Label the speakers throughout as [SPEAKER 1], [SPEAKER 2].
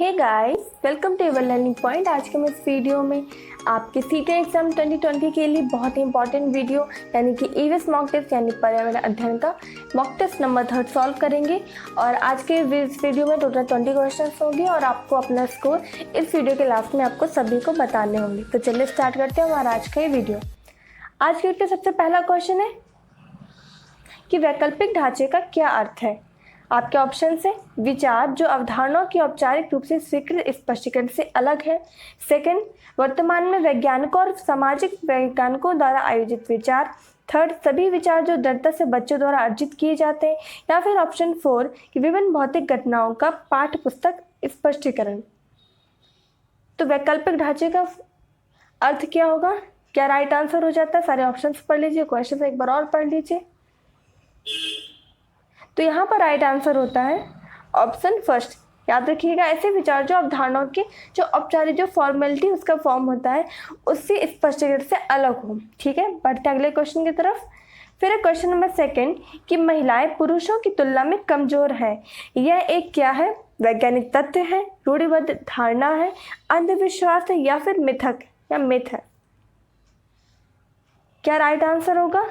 [SPEAKER 1] Hey guys, welcome to ever learning point. आज के मैं इस वीडियो में आपके सीटेट एग्जाम 2020 के लिए बहुत ही इंपॉर्टेंट वीडियो यानी कि ईवीएस मॉक टेस्ट यानी पर्यावरण अध्ययन का मॉक टेस्ट नंबर 3 सॉल्व करेंगे। और आज के इस वीडियो में टोटल 20 क्वेश्चन होंगे और आपको अपना स्कोर इस वीडियो के लास्ट में आपको सभी को बताने होंगे। तो चलिए स्टार्ट करते हैं हमारा आज का ये वीडियो। आज के वीडियो सबसे पहला क्वेश्चन है कि वैकल्पिक ढांचे का क्या अर्थ है। आपके ऑप्शन है विचार जो अवधारणाओं की औपचारिक रूप से स्वीकृत स्पष्टीकरण से अलग है। सेकंड, वर्तमान में वैज्ञानिकों और सामाजिक वैज्ञानिकों द्वारा आयोजित विचार। थर्ड, सभी विचार जो दृढ़ता से बच्चों द्वारा अर्जित किए जाते हैं। या फिर ऑप्शन 4 कि विभिन्न भौतिक घटनाओं का पाठ्य पुस्तक स्पष्टीकरण। तो वैकल्पिक ढांचे का अर्थ क्या होगा, क्या राइट आंसर हो जाता है। सारे ऑप्शंस पढ़ लीजिए, क्वेश्चन एक बार और पढ़ लीजिए। तो यहाँ पर राइट आंसर होता है ऑप्शन फर्स्ट। याद रखिएगा, ऐसे विचार जो अवधारणाओं की जो औपचारिक जो फॉर्मेलिटी उसका फॉर्म होता है उससे स्पष्टीकरण से अलग हो। ठीक है, बढ़ते अगले क्वेश्चन की तरफ। फिर क्वेश्चन नंबर सेकंड कि महिलाएं पुरुषों की तुलना में कमजोर है। यह एक क्या है, वैज्ञानिक तथ्य है, रूढ़िबद्ध धारणा है, अंधविश्वास है या फिर मिथक या मिथ है। क्या राइट आंसर होगा?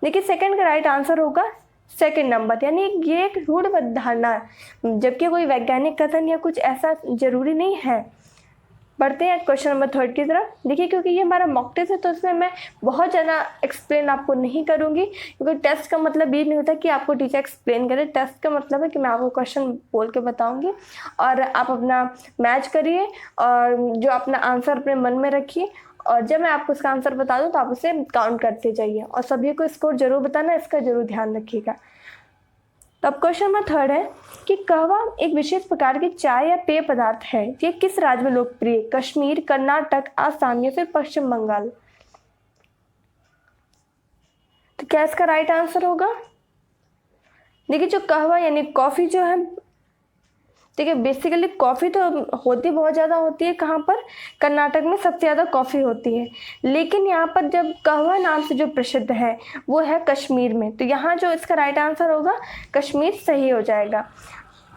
[SPEAKER 1] देखिए, सेकंड का राइट आंसर होगा सेकंड नंबर, यानी ये एक रूढ़िबद्ध धारणा है, जबकि कोई वैज्ञानिक कथन या कुछ ऐसा जरूरी नहीं है। बढ़ते हैं क्वेश्चन नंबर थर्ड की तरफ। देखिए, क्योंकि ये हमारा मॉक टेस्ट है तो इसमें मैं बहुत ज़्यादा एक्सप्लेन आपको नहीं करूँगी, क्योंकि टेस्ट का मतलब ये नहीं होता कि आपको टीचर एक्सप्लेन करे। टेस्ट का मतलब है कि मैं आपको क्वेश्चन बोल के बताऊँगी और आप अपना मैच करिए और जो अपना आंसर अपने मन में रखिए, और जब मैं आपको इसका आंसर बता दूं तो आप उसे काउंट करते जाइए और सभी को स्कोर जरूर बताना, इसका जरूर ध्यान रखिएगा। तो अब क्वेश्चन नंबर थर्ड है कि कहवा एक विशेष प्रकार की चाय या पेय पदार्थ है। ये किस राज्य में लोकप्रिय? कश्मीर, कर्नाटक, आसाम या फिर पश्चिम बंगाल। तो क्या इसका राइट आंसर होगा? देखिए, जो कहवा यानी कॉफी जो है, देखिए बेसिकली कॉफ़ी तो होती बहुत ज़्यादा होती है। कहाँ पर? कर्नाटक में सबसे ज़्यादा कॉफ़ी होती है, लेकिन यहाँ पर जब कहवा नाम से जो प्रसिद्ध है वो है कश्मीर में। तो यहाँ जो इसका राइट आंसर होगा कश्मीर सही हो जाएगा।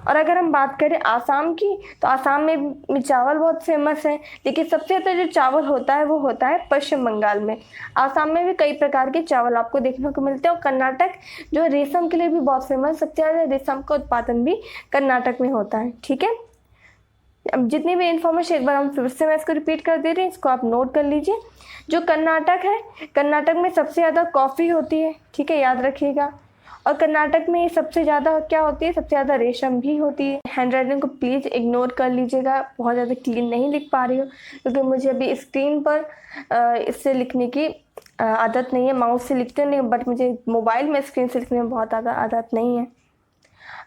[SPEAKER 1] और अगर हम बात करें आसाम की, तो आसाम में चावल बहुत फेमस है, लेकिन सबसे ज़्यादा जो चावल होता है वो होता है पश्चिम बंगाल में। आसाम में भी कई प्रकार के चावल आपको देखने को मिलते हैं। और कर्नाटक जो रेशम के लिए भी बहुत फेमस, सबसे ज़्यादा रेशम का उत्पादन भी कर्नाटक में होता है। ठीक है, अब जितनी भी इन्फॉर्मेशन एक बार हम फिर से मैं इसको रिपीट कर दे रही हूँ, इसको आप नोट कर लीजिए। जो कर्नाटक है, कर्नाटक में सबसे ज़्यादा कॉफ़ी होती है। ठीक है, याद रखिएगा। और कर्नाटक में सबसे ज़्यादा क्या होती है, सबसे ज़्यादा रेशम भी होती है। हैंड राइटिंग को प्लीज़ इग्नोर कर लीजिएगा, बहुत ज़्यादा क्लीन नहीं लिख पा रही हूँ क्योंकि मुझे अभी स्क्रीन पर इससे लिखने की आदत नहीं है। माउस से लिखते नहीं, बट मुझे मोबाइल में स्क्रीन से लिखने में बहुत ज़्यादा आदत नहीं है।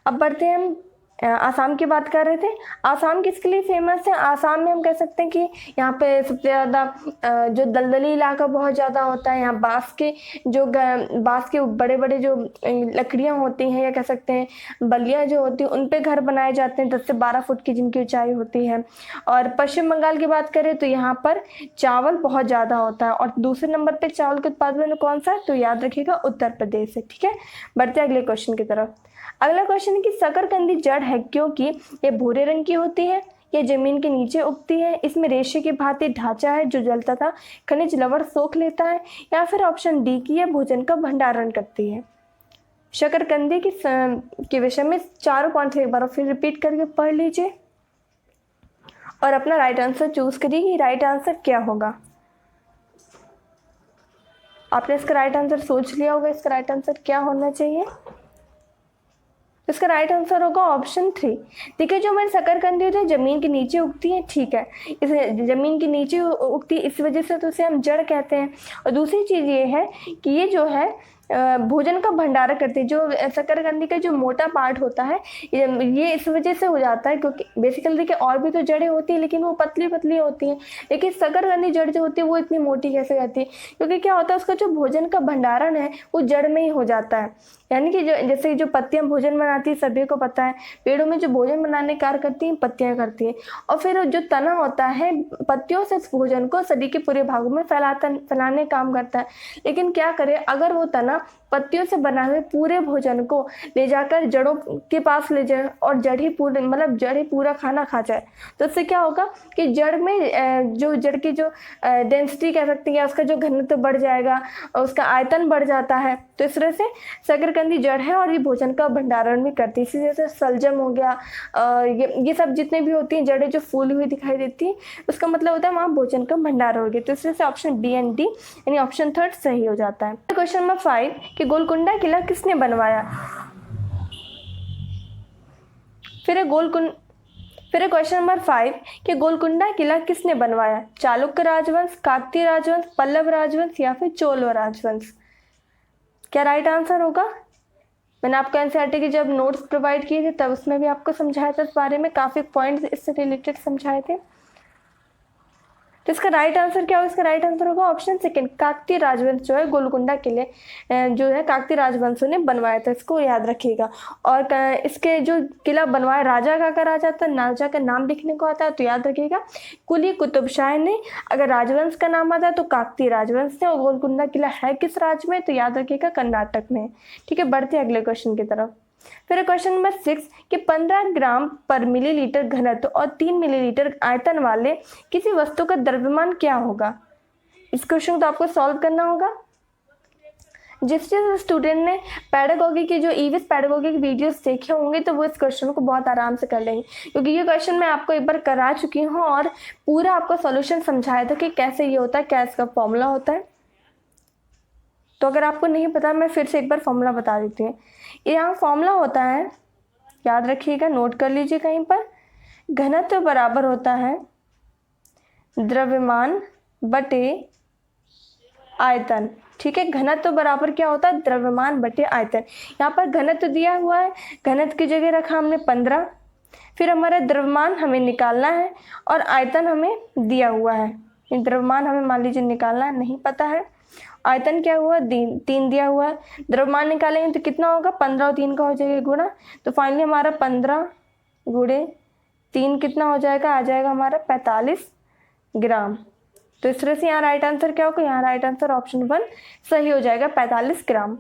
[SPEAKER 1] अब बढ़ते हैं, हम आसाम की बात कर रहे थे। आसाम किसके लिए फेमस है? आसाम में हम कह सकते हैं कि यहाँ पे सबसे ज़्यादा जो दलदली इलाका बहुत ज़्यादा होता है। यहाँ बाँस के बड़े बड़े जो लकड़ियाँ होती हैं, या कह सकते हैं बल्लियाँ जो होती हैं, उन पे घर बनाए जाते हैं 10 से 12 फुट की जिनकी ऊंचाई होती है। और पश्चिम बंगाल की बात करें तो यहाँ पर चावल बहुत ज़्यादा होता है। और दूसरे नंबर पर चावल के उत्पादन में कौन सा है? तो याद रखिएगा उत्तर प्रदेश है। ठीक है, बढ़ते अगले क्वेश्चन की तरफ। अगला क्वेश्चन है कि शकरकंदी जड़ है क्योंकि ये भूरे रंग की होती है, ये जमीन के नीचे उगती है, इसमें रेशे की भांति ढांचा है जो जल तथा खनिज लवण सोख लेता है, या फिर ऑप्शन डी की यह भोजन का भंडारण करती है। शकरकंदी के विषय में चारों पॉइंट एक बार फिर रिपीट करके पढ़ लीजिए और अपना राइट आंसर चूज करिए कि राइट आंसर क्या होगा। आपने इसका राइट आंसर सोच लिया होगा, इसका राइट आंसर क्या होना चाहिए। इसका राइट आंसर होगा ऑप्शन 3। देखिए, जो हमारी शकरकंदी होती है जमीन के नीचे उगती है। ठीक है, इसे जमीन के नीचे उगती है, इस वजह से तो उसे हम जड़ कहते हैं। और दूसरी चीज़ ये है कि ये जो है भोजन का भंडारण करती है। जो शकरकंदी का जो मोटा पार्ट होता है ये इस वजह से हो जाता है क्योंकि बेसिकली देखिए और भी तो जड़ें होती हैं लेकिन वो पतली पतली होती हैं, लेकिन शकरकंदी जड़ जो होती है वो इतनी मोटी कैसे रहती है? क्योंकि क्या होता है, उसका जो भोजन का भंडारण है वो जड़ में ही हो जाता है। यानी कि जो जैसे जो पत्तियां भोजन बनाती है, सभी को पता है पेड़ों में जो भोजन बनाने कार्य करती हैं पत्तियां करती हैं, और फिर जो तना होता है पत्तियों से भोजन को शरीर के पूरे भागों में फैलाने काम करता है। लेकिन क्या करें, अगर वो तना पत्तियों से बनाए हुए पूरे भोजन को ले जाकर जड़ों के पास ले जाए और जड़ ही पूरा खाना खा जाए, तो इससे क्या होगा कि जड़ में जो जड़ की जो डेंसिटी कह सकती है, उसका जो घनत्व बढ़ जाएगा और उसका आयतन बढ़ जाता है। तो इस तरह से शकरकंदी जड़ है और ये भोजन का भंडारण भी करती है। इसी जैसे सलजम हो गया, ये सब जितने भी होती हैं जड़ें जो फूली हुई दिखाई देती है, उसका मतलब होता है वहाँ भोजन का भंडार हो गया। तो इस तरह से ऑप्शन बी एंड डी यानी ऑप्शन थर्ड सही हो जाता है। क्वेश्चन नंबर 5 कि गोलकुंडा किला किसने बनवाया। फिर क्वेश्चन नंबर 5 कि गोलकुंडा किला किसने बनवाया। चालुक्य राजवंश, काकतीय राजवंश, पल्लव राजवंश या फिर चोल राजवंश। क्या राइट आंसर होगा। मैंने आपको एनसीईआरटी की जब नोट्स प्रोवाइड किए थे तब उसमें भी आपको समझाया था, इस बारे में काफ़ी पॉइंट्स इससे रिलेटेड समझाए थे। तो इसका राइट आंसर क्या होगा। इसका राइट आंसर होगा ऑप्शन सेकंड, काकतीय राजवंश जो है गोलकुंडा किले जो है काकतीय राजवंशों ने बनवाया था, इसको याद रखिएगा। और इसके जो किला बनवाया राजा का राजा था, राजा का नाम लिखने को आता है तो याद रखिएगा कुली कुतुब शाह ने। अगर राजवंश का नाम आता है तो काकतीय राजवंश से। और गोलकुंडा किला है किस राज्य में, तो याद रखिएगा कर्नाटक में। ठीक है, बढ़ते अगले क्वेश्चन की तरफ। फिर क्वेश्चन नंबर 6 कि 15 ग्राम पर मिलीलीटर घनत्व और 3 मिलीलीटर आयतन वाले किसी वस्तु का द्रव्यमान क्या होगा। इस क्वेश्चन को आपको सॉल्व करना होगा। जिस स्टूडेंट ने पैडागोगी की जो ईवीएस पैडागोगी की वीडियोस देखे होंगे तो वो इस क्वेश्चन को बहुत आराम से कर लेंगे, क्योंकि ये क्वेश्चन मैं आपको एक बार करा चुकी हूँ और पूरा आपको सॉल्यूशन समझाया था कि कैसे ये होता है, क्या इसका फॉर्मूला होता है। तो अगर आपको नहीं पता मैं फिर से एक बार फॉर्मूला बता देती हूँ। यहाँ फॉर्मूला होता है, याद रखिएगा, नोट कर लीजिए कहीं पर। घनत्व बराबर होता है द्रव्यमान बटे आयतन। ठीक है, घनत्व बराबर क्या होता है, द्रव्यमान बटे आयतन। यहाँ पर घनत्व दिया हुआ है, घनत्व की जगह रखा हमने 15, फिर हमारा द्रव्यमान हमें निकालना है और आयतन हमें दिया हुआ है। द्रव्यमान हमें मान लीजिए निकालना नहीं पता है, आयतन क्या हुआ 3 दिया हुआ है। द्रव्यमान निकालेंगे तो कितना होगा, 15 और 3 का हो जाएगा गुणा, तो फाइनली हमारा 15 गुणे 3 कितना हो जाएगा, आ जाएगा हमारा 45 ग्राम। तो इस तरह से यहाँ राइट आंसर क्या होगा, यहाँ राइट आंसर ऑप्शन 1 सही हो जाएगा, 45 ग्राम।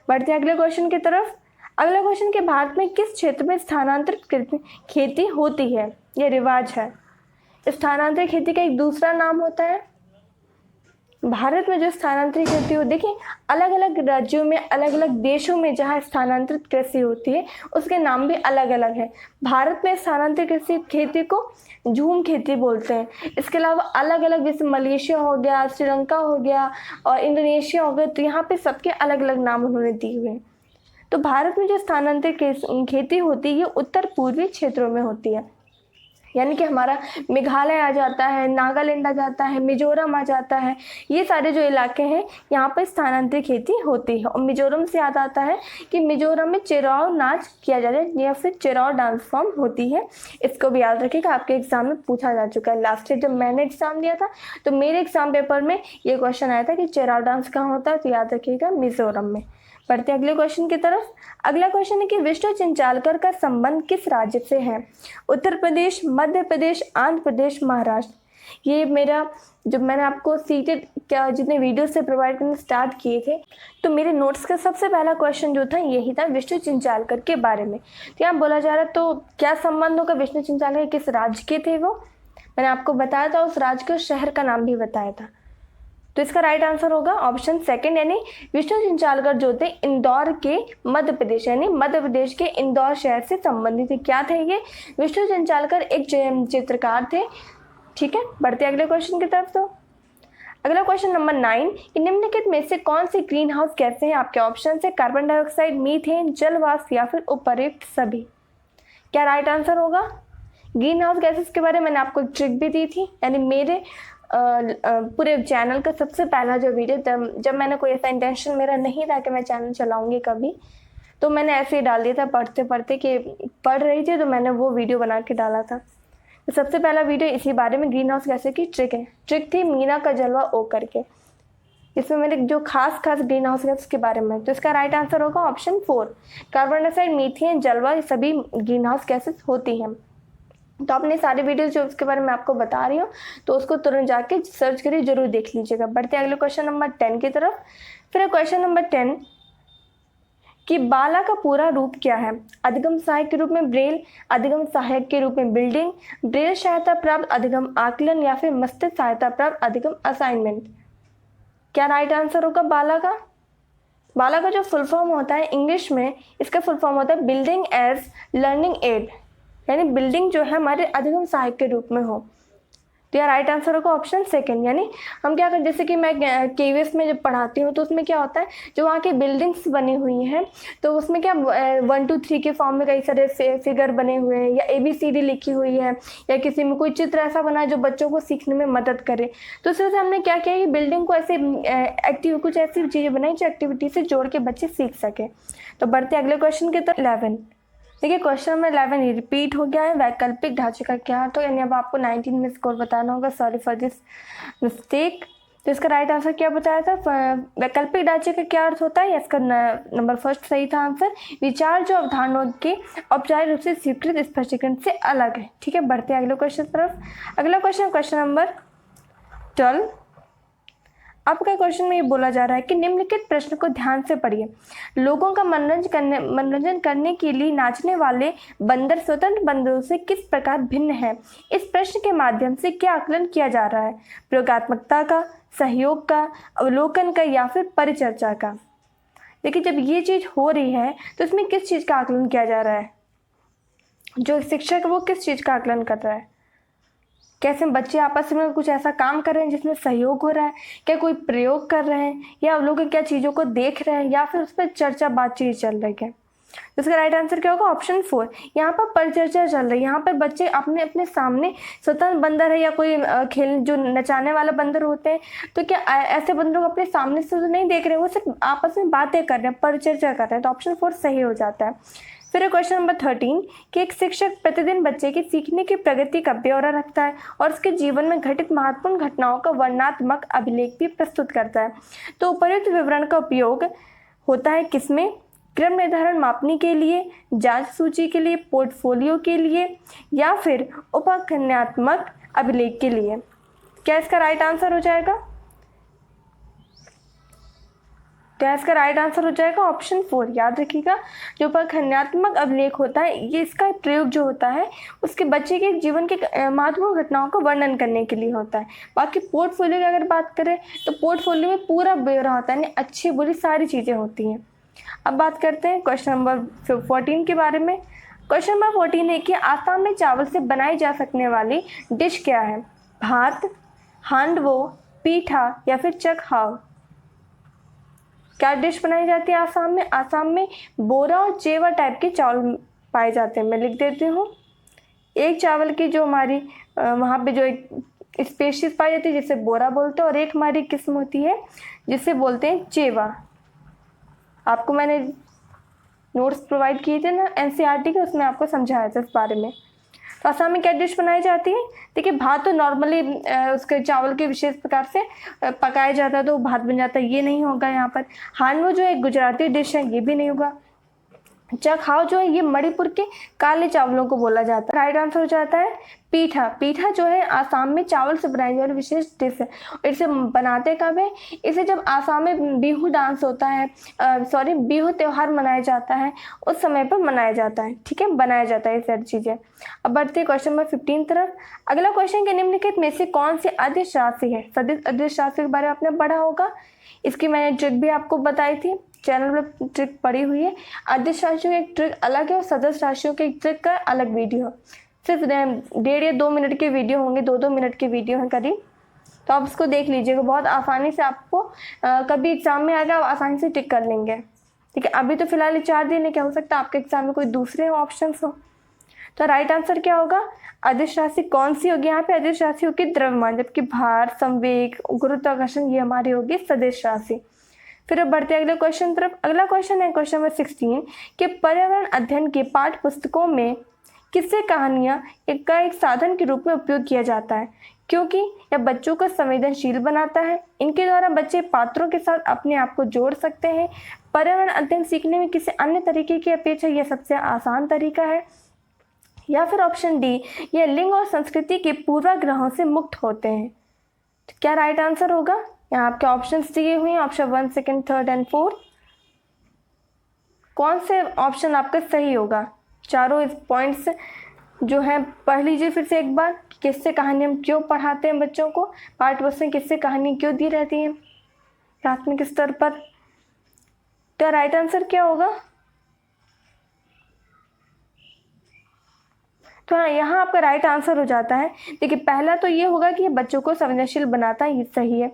[SPEAKER 1] बढ़ते हैं अगले क्वेश्चन की तरफ। अगला क्वेश्चन के भारत में किस क्षेत्र में स्थानांतरित खेती होती है, यह रिवाज है। स्थानांतरित खेती का एक दूसरा नाम होता है, भारत में जो स्थानांतरित खेती हो, देखिए अलग अलग राज्यों में, अलग अलग देशों में जहाँ स्थानांतरित कृषि होती है उसके नाम भी अलग अलग है। भारत में स्थानांतरित कृषि खेती को झूम खेती बोलते हैं। इसके अलावा अलग अलग, जैसे मलेशिया हो गया, श्रीलंका हो गया और इंडोनेशिया हो गया, तो यहाँ पे सबके अलग अलग नाम उन्होंने दिए हुए हैं। तो भारत में जो स्थानांतरित खेती होती है ये उत्तर पूर्वी क्षेत्रों में होती है, यानी कि हमारा मेघालय आ जाता है, नागालैंड आ जाता है, मिजोरम आ जाता है, ये सारे जो इलाके हैं यहाँ पर स्थानांतरित खेती होती है। और मिजोरम से याद आता है कि मिजोरम में चिराव नाच किया जाता है या फिर चिराव डांस फॉर्म होती है। इसको भी याद रखिएगा, आपके एग्जाम में पूछा जा चुका है। लास्ट ईयर जब मैंने एग्जाम दिया था तो मेरे एग्जाम पेपर में ये क्वेश्चन आया था कि चिराव डांस कहाँ होता है, तो याद रखिएगा मिजोरम में। बढ़ते अगले क्वेश्चन की तरफ। अगला क्वेश्चन है कि विष्णु चिंचालकर का संबंध किस राज्य से है। उत्तर प्रदेश, मध्य प्रदेश, आंध्र प्रदेश, महाराष्ट्र। ये मेरा जब मैंने आपको सीटेड क्या जितने वीडियो से प्रोवाइड करना स्टार्ट किए थे तो मेरे नोट्स का सबसे पहला क्वेश्चन जो था यही था, विष्णु चिंचालकर के बारे में। तो यहाँ बोला जा रहा है तो क्या संबंध होगा, विष्णु चिंचालकर किस राज्य के थे वो, मैंने आपको बताया था, उस राज्य के शहर का नाम भी बताया था। तो इसका राइट आंसर होगा ऑप्शन सेकंड, यानी विष्णु चिंचालकर जो थे इंदौर के मध्य प्रदेश, यानी मध्य प्रदेश के इंदौर शहर से संबंधित थे। क्या थे ये, विष्णु चिंचालकर एक चित्रकार थे। ठीक है, बढ़ते अगले क्वेश्चन की तरफ। तो अगला क्वेश्चन नंबर 9 कि निम्नलिखित में से कौन सी ग्रीन हाउस गैसें हैं। आपके ऑप्शन है कार्बन डाइऑक्साइड, मीथेन, जल वाष्प या फिर उपर्युक्त सभी। क्या राइट आंसर होगा। ग्रीन हाउस गैसेस के बारे में मैंने आपको एक ट्रिक भी दी थी, यानी मेरे पूरे चैनल का सबसे पहला जो वीडियो, जब मैंने कोई ऐसा इंटेंशन मेरा नहीं था कि मैं चैनल चलाऊंगी कभी, तो मैंने ऐसे ही डाल दिया था पढ़ते पढ़ते कि पढ़ रही थी तो मैंने वो वीडियो बना के डाला था। तो सबसे पहला वीडियो इसी बारे में, ग्रीन हाउस गैसेस की ट्रिक थी मीना का जलवा ओ करके। इसमें मैंने जो खास ग्रीन हाउस गैस के बारे में। तो इसका राइट आंसर होगा ऑप्शन 4, कार्बन डाइऑक्साइड, मीथेन, जलवा, ये सभी ग्रीन हाउस गैसेस होती हैं। तो अपने सारे वीडियोस जो उसके बारे में आपको बता रही हूँ तो उसको तुरंत जाके सर्च करिए, जरूर देख लीजिएगा। बढ़ते हैं अगले क्वेश्चन नंबर 10 की तरफ। फिर क्वेश्चन नंबर 10 कि बाला का पूरा रूप क्या है? अधिगम सहायक के रूप में ब्रेल, अधिगम सहायक के रूप में बिल्डिंग, ब्रेल सहायता प्राप्त अधिगम आकलन, या फिर मस्तिष्क सहायता प्राप्त अधिगम असाइनमेंट। क्या राइट आंसर होगा बाला का? बाला का जो फुल फॉर्म होता है इंग्लिश में, इसका फुल फॉर्म होता है बिल्डिंग एज लर्निंग एड, यानी बिल्डिंग जो है हमारे अधिगम सहायक के रूप में हो। तो यार राइट आंसर होगा ऑप्शन सेकंड। यानी हम क्या करते, जैसे कि मैं केवीएस में जब पढ़ाती हूँ तो उसमें क्या होता है, जो वहाँ की बिल्डिंग्स बनी हुई हैं तो उसमें क्या 1 2 3 के फॉर्म में कई सारे फिगर बने हुए हैं, या ABCD लिखी हुई है, या किसी में कोई चित्र ऐसा बना है जो बच्चों को सीखने में मदद करे। तो इस वजह से हमने क्या किया कि बिल्डिंग को ऐसे कुछ ऐसी चीज़ें बनाई जो एक्टिविटी से जोड़ के बच्चे सीख सके। तो बढ़ते अगले क्वेश्चन की तरफ। 11 देखिए, क्वेश्चन नंबर 11 ही रिपीट हो गया है। वैकल्पिक ढांचे का क्या अर्थ हो, यानी अब आपको 19 में स्कोर बताना होगा। Sorry for this mistake. तो इसका राइट आंसर क्या बताया था? वैकल्पिक ढांचे का क्या अर्थ होता है? इसका नंबर फर्स्ट सही था आंसर। विचार जो अवधारणाओं के औपचारिक रूप से स्वीकृत स्पष्टीकरण से अलग है। ठीक है, बढ़ते हैं अगले क्वेश्चन तरफ। अगला क्वेश्चन नंबर 12। आपका क्वेश्चन में ये बोला जा रहा है कि निम्नलिखित प्रश्न को ध्यान से पढ़िए। लोगों का मनोरंजन करने के लिए नाचने वाले बंदर स्वतंत्र बंदरों से किस प्रकार भिन्न है? इस प्रश्न के माध्यम से क्या आकलन किया जा रहा है? प्रयोगात्मकता का, सहयोग का, अवलोकन का, या फिर परिचर्चा का? देखिए, जब ये चीज़ हो रही है तो इसमें किस चीज़ का आकलन किया जा रहा है? जो शिक्षक है वो किस चीज़ का आकलन कर रहा है? कैसे बच्चे आपस में कुछ ऐसा काम कर रहे हैं जिसमें सहयोग हो रहा है, क्या कोई प्रयोग कर रहे हैं, या आप लोग क्या चीज़ों को देख रहे हैं, या फिर उस पर चर्चा बातचीत चल रही है? तो इसका राइट आंसर क्या होगा? ऑप्शन 4। यहाँ पर परिचर्चा चल रही है। यहाँ पर बच्चे अपने अपने सामने स्वतंत्र बंदर है या कोई खेल जो नचाने वाला बंदर होते हैं, तो क्या ऐसे बंदरों को अपने सामने से तो नहीं देख रहे, वो सिर्फ आपस में बातें कर रहे हैं, परिचर्चा कर रहे हैं। तो ऑप्शन 4 सही हो जाता है। फिर क्वेश्चन नंबर 13 कि एक शिक्षक प्रतिदिन बच्चे की सीखने की प्रगति का ब्यौरा रखता है और उसके जीवन में घटित महत्वपूर्ण घटनाओं का वर्णनात्मक अभिलेख भी प्रस्तुत करता है। तो उपर्युक्त विवरण का उपयोग होता है किसमें? क्रम निर्धारण मापने के लिए, जांच सूची के लिए, पोर्टफोलियो के लिए, या फिर उपखंडात्मक अभिलेख के लिए? क्या इसका राइट आंसर हो जाएगा? तो इसका राइट आंसर हो जाएगा ऑप्शन 4। याद रखिएगा, जो उपखंडात्मक अभिलेख होता है ये इसका प्रयोग जो होता है उसके बच्चे के जीवन के महत्वपूर्ण घटनाओं का वर्णन करने के लिए होता है। बाकी पोर्टफोलियो की अगर बात करें तो पोर्टफोलियो में पूरा ब्यौरा होता है, यानी अच्छी बुरी सारी चीज़ें होती हैं। अब बात करते हैं क्वेश्चन नंबर 14 के बारे में। क्वेश्चन नंबर 14 है कि आसाम में चावल से बनाई जा सकने वाली डिश क्या है? भात, हांडवो, पीठा, या फिर चकहाव? क्या डिश बनाई जाती है आसाम में? आसाम में बोरा और चेवा टाइप के चावल पाए जाते हैं। मैं लिख देती हूँ। एक चावल की जो हमारी वहाँ पे जो एक स्पेशीज पाई जाती है जिसे बोरा बोलते हैं, और एक हमारी किस्म होती है जिसे बोलते हैं चेवा। आपको मैंने नोट्स प्रोवाइड किए थे ना NCERT के, उसमें आपको समझाया था इस बारे में। तो आसाम में क्या डिश बनाई जाती है? देखिए, भात तो नॉर्मली उसके चावल के विशेष प्रकार से पकाया जाता है तो भात बन जाता है, ये नहीं होगा यहाँ पर। हांडवो जो एक गुजराती डिश है ये भी नहीं होगा। चकहाव जो है ये मणिपुर के काले चावलों को बोला जाता है। राइट आंसर हो जाता है पीठा। पीठा जो है आसाम में चावल से बनाई जाने वाली विशेष डिश है। इसे बनाते कब है? इसे जब आसाम में बिहू डांस होता है, बिहू त्यौहार मनाया जाता है, उस समय पर मनाया जाता है। ठीक है, बनाया जाता है ये सारी चीज़ें। अब बढ़ते हैं क्वेश्चन नंबर 15 तरफ। अगला क्वेश्चन के निम्नलिखित में से कौन सी अदिश राशि है? सदिश अदिश राशि के बारे में आपने पढ़ा होगा, इसकी मैंने ट्रिक भी आपको बताई थी, चैनल पर ट्रिक पड़ी हुई है। अदिश राशियों की एक ट्रिक अलग है और सदस्य राशियों की एक ट्रिक का अलग वीडियो, सिर्फ 1.5 या 2 मिनट के वीडियो होंगे, 2-2 मिनट के वीडियो हैं करीब। तो आप इसको देख लीजिएगा, बहुत आसानी से आपको कभी एग्जाम में आएगा, आप आसानी से टिक कर लेंगे। ठीक है, अभी तो फिलहाल 4 दिन है, क्या हो सकता है आपके एग्जाम में कोई दूसरे ऑप्शन हो। तो राइट आंसर क्या होगा? अदिश राशि कौन सी होगी? यहाँ पे अदिश राशि होगी द्रव्यमान, जबकि भार, संवेग, गुरुत्वाकर्षण ये हमारी होगी सदिश राशि। फिर अब बढ़ते अगले क्वेश्चन तरफ। अगला क्वेश्चन है क्वेश्चन नंबर 16 कि पर्यावरण अध्ययन के पाठ्य पुस्तकों में किससे कहानियाँ एक साधन के रूप में उपयोग किया जाता है? क्योंकि यह बच्चों को संवेदनशील बनाता है। इनके द्वारा बच्चे पात्रों के साथ अपने आप को जोड़ सकते हैं। पर्यावरण अध्ययन सीखने में किसी अन्य तरीके की अपेक्षा यह सबसे आसान तरीका है। या फिर ऑप्शन डी, यह लिंग और संस्कृति के पूर्वाग्रहों से मुक्त होते हैं। तो क्या राइट आंसर होगा? यहाँ आपके ऑप्शंस दिए हुए हैं, ऑप्शन 1, 2, 3 और 4। कौन से ऑप्शन आपका सही होगा। चारों इस पॉइंट्स जो है पढ़ लीजिए फिर से एक बार। किससे कहानी हम क्यों पढ़ाते हैं बच्चों को, पाठ्यपुस्तक में किससे कहानी क्यों दी रहती है प्राथमिक स्तर पर। तो राइट आंसर क्या होगा। तो हाँ, यहाँ आपका राइट आंसर हो जाता है। देखिए पहला तो ये होगा कि ये बच्चों को संवेदनशील बनाता है, ये सही है।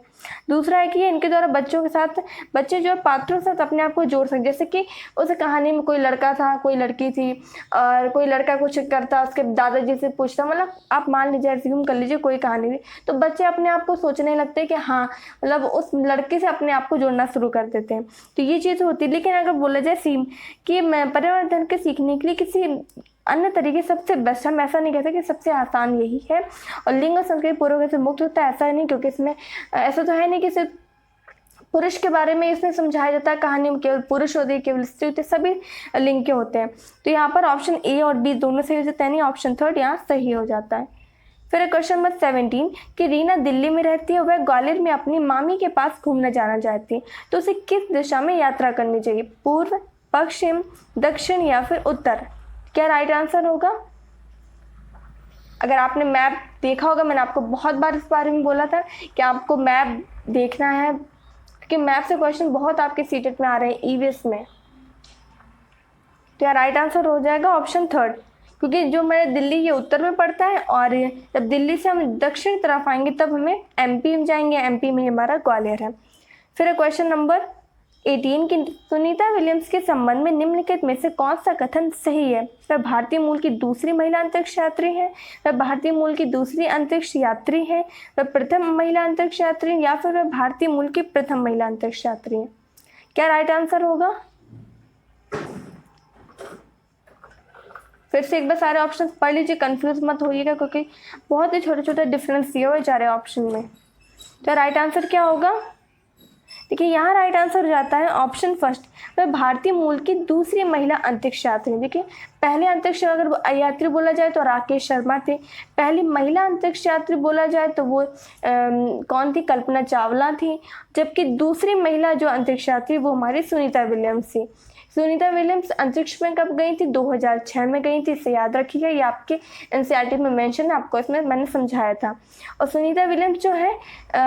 [SPEAKER 1] दूसरा है कि ये इनके द्वारा बच्चों के साथ, बच्चे जो है पात्रों के साथ अपने आप को जोड़ सकते। जैसे कि उस कहानी में कोई लड़का था, कोई लड़की थी, और कोई लड़का कुछ करता, उसके दादाजी से पूछता, मतलब आप मान लीजिए एज्यूम कर लीजिए कोई कहानी थी, तो बच्चे अपने आप को सोचने लगते कि हाँ, मतलब उस लड़के से अपने आप को जोड़ना शुरू कर देते हैं। तो ये चीज़ होती है। लेकिन अगर बोला जाए कि मैं परिवर्तन के सीखने के लिए किसी अन्य तरीके सबसे बेस्ट, हम ऐसा नहीं कहते कि सबसे आसान यही है और लिंग और संस्कृति पूर्वक से मुक्त होता है, ऐसा नहीं। क्योंकि इसमें ऐसा तो है नहीं कि सिर्फ पुरुष के बारे में इसमें समझाया जाता है, कहानी में केवल पुरुष होते हैं, केवल स्त्री होते हैं, सभी लिंग के होते हैं। तो यहाँ पर ऑप्शन ए और बी दोनों सही हो जाता है, नहीं ऑप्शन थर्ड यहाँ सही हो जाता है। फिर क्वेश्चन नंबर 17 कि रीना दिल्ली में रहती है, वह ग्वालियर में अपनी मामी के पास घूमने जाना चाहती है, तो उसे किस दिशा में यात्रा करनी चाहिए, पूर्व, पश्चिम, दक्षिण या फिर उत्तर। क्या राइट आंसर होगा। अगर आपने मैप देखा होगा, मैंने आपको बहुत बार इस बारे में बोला था कि आपको मैप देखना है, क्योंकि मैप से क्वेश्चन बहुत आपके सीटेट में आ रहे हैं ईवीएस में। तो यार राइट आंसर हो जाएगा ऑप्शन थर्ड, क्योंकि जो मेरे दिल्ली ये उत्तर में पड़ता है और जब दिल्ली से हम दक्षिण तरफ आएंगे तब हमें एमपी में जाएंगे, एमपी में हमारा ग्वालियर है। फिर क्वेश्चन नंबर 18 की सुनीता विलियम्स के संबंध में निम्नलिखित में से कौन सा कथन सही है। वह भारतीय मूल की दूसरी महिला अंतरिक्ष यात्री है, वह भारतीय मूल की दूसरी अंतरिक्ष यात्री है, वह प्रथम महिला अंतरिक्ष यात्री, या फिर वह भारतीय मूल की प्रथम महिला अंतरिक्ष यात्री है। क्या राइट आंसर होगा। फिर से एक बार सारे ऑप्शन पढ़ लीजिए, कंफ्यूज मत होइएगा, क्योंकि बहुत ही छोटे छोटे डिफरेंस दिए हुए जा रहे हैं ऑप्शन में। तो राइट आंसर क्या होगा। देखिए यहाँ राइट आंसर हो जाता है ऑप्शन फर्स्ट, वह भारतीय मूल की दूसरी महिला अंतरिक्ष यात्री। देखिए पहले अंतरिक्ष अगर यात्री बोला जाए तो राकेश शर्मा थे, पहली महिला अंतरिक्ष यात्री बोला जाए तो वो कौन थी, कल्पना चावला थी, जबकि दूसरी महिला जो अंतरिक्ष यात्री वो हमारी सुनीता विलियम्स थी। सुनीता विलियम्स अंतरिक्ष में कब गई थी, 2006 में गई थी, इसे याद रखिएगा, ये आपके एनसीईआरटी में मेंशन है, आपको इसमें मैंने समझाया था। और सुनीता विलियम्स जो है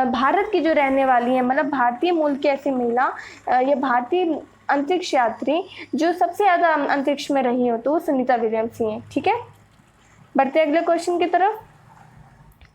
[SPEAKER 1] भारत की जो रहने वाली है, मतलब भारतीय मूल की ऐसी महिला, ये भारतीय अंतरिक्ष यात्री जो सबसे ज़्यादा अंतरिक्ष में रही हो तो वो सुनीता विलियम्स ही हैं। ठीक है, बढ़ते अगले क्वेश्चन की तरफ।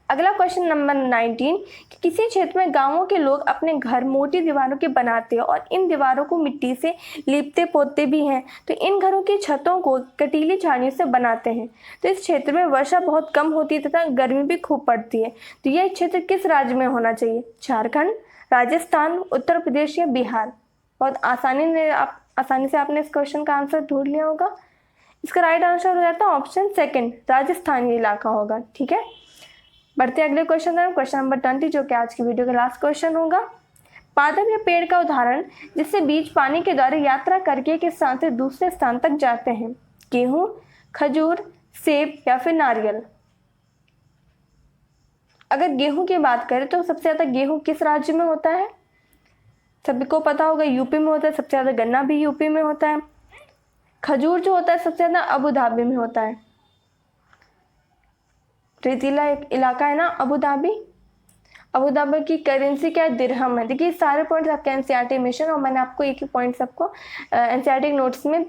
[SPEAKER 1] अगला क्वेश्चन नंबर 19 कि किसी क्षेत्र में गांवों के लोग अपने घर मोटी दीवारों के बनाते हैं और इन दीवारों को मिट्टी से लीपते पोतते भी हैं, तो इन घरों की छतों को कटीली झाड़ियों से बनाते हैं। तो इस क्षेत्र में वर्षा बहुत कम होती है तथा गर्मी भी खूब पड़ती है, तो यह क्षेत्र किस राज्य में होना चाहिए, झारखंड, राजस्थान, उत्तर प्रदेश या बिहार। बहुत आसानी से आपने इस क्वेश्चन का आंसर ढूंढ लिया होगा। इसका राइट आंसर हो जाता है ऑप्शन सेकेंड, राजस्थान ये इलाका होगा। ठीक है, बढ़ते अगले क्वेश्चन तरफ। क्वेश्चन नंबर 20 जो कि आज की वीडियो का लास्ट क्वेश्चन होगा। पादप या पेड़ का उदाहरण जिससे बीज पानी के द्वारा यात्रा करके एक स्थान से दूसरे स्थान तक जाते हैं, गेहूं, खजूर, सेब या फिर नारियल। अगर गेहूं की बात करें तो सबसे ज्यादा गेहूं किस राज्य में होता है, सभी को पता होगा यूपी में होता है, सबसे ज्यादा गन्ना भी यूपी में होता है। खजूर जो होता है सबसे ज्यादा अबू धाबी में होता है, रेतीला एक इलाका है ना अबू धाबी। अबू धाबी की करेंसी क्या है, दिरहम है। देखिए सारे पॉइंट्स आपके एनसीईआरटी मिशन और मैंने आपको एक ही पॉइंट सबको एनसीईआरटी नोट्स में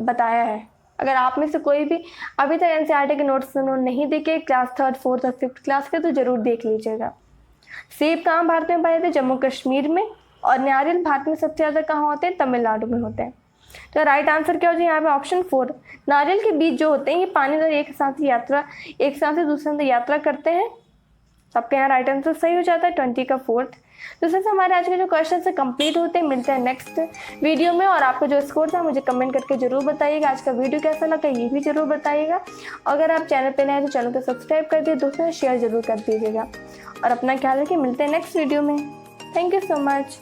[SPEAKER 1] बताया है। अगर आप में से कोई भी अभी तक एनसीईआरटी के नोट्स नहीं देखे क्लास 3rd 4th और 5th क्लास के, तो जरूर देख लीजिएगा। सेब कहाँ भारत में पाए जाते हैं, जम्मू कश्मीर में, और नारियल भारत में सबसे ज़्यादा कहाँ होते हैं, तमिलनाडु में होते हैं। तो राइट आंसर क्या हो जाए यहाँ पे ऑप्शन 4, नारियल के बीज जो होते हैं ये पानी द्वारा एक स्थान से दूसरे स्थान यात्रा करते हैं। सबके यहाँ राइट आंसर सही हो जाता है 20 का 4th। तो इससे हमारे आज के जो क्वेश्चन से कंप्लीट होते हैं। मिलते हैं नेक्स्ट वीडियो में, और आपका जो स्कोर था मुझे कमेंट करके जरूर बताइएगा। आज का वीडियो कैसा लगा ये भी जरूर बताइएगा। अगर आप चैनल पे नए हैं तो चैनल को सब्सक्राइब कर दिए, दोस्तों शेयर जरूर कर दीजिएगा, और अपना ख्याल रखिए। मिलते हैं नेक्स्ट वीडियो में। Thank you so much.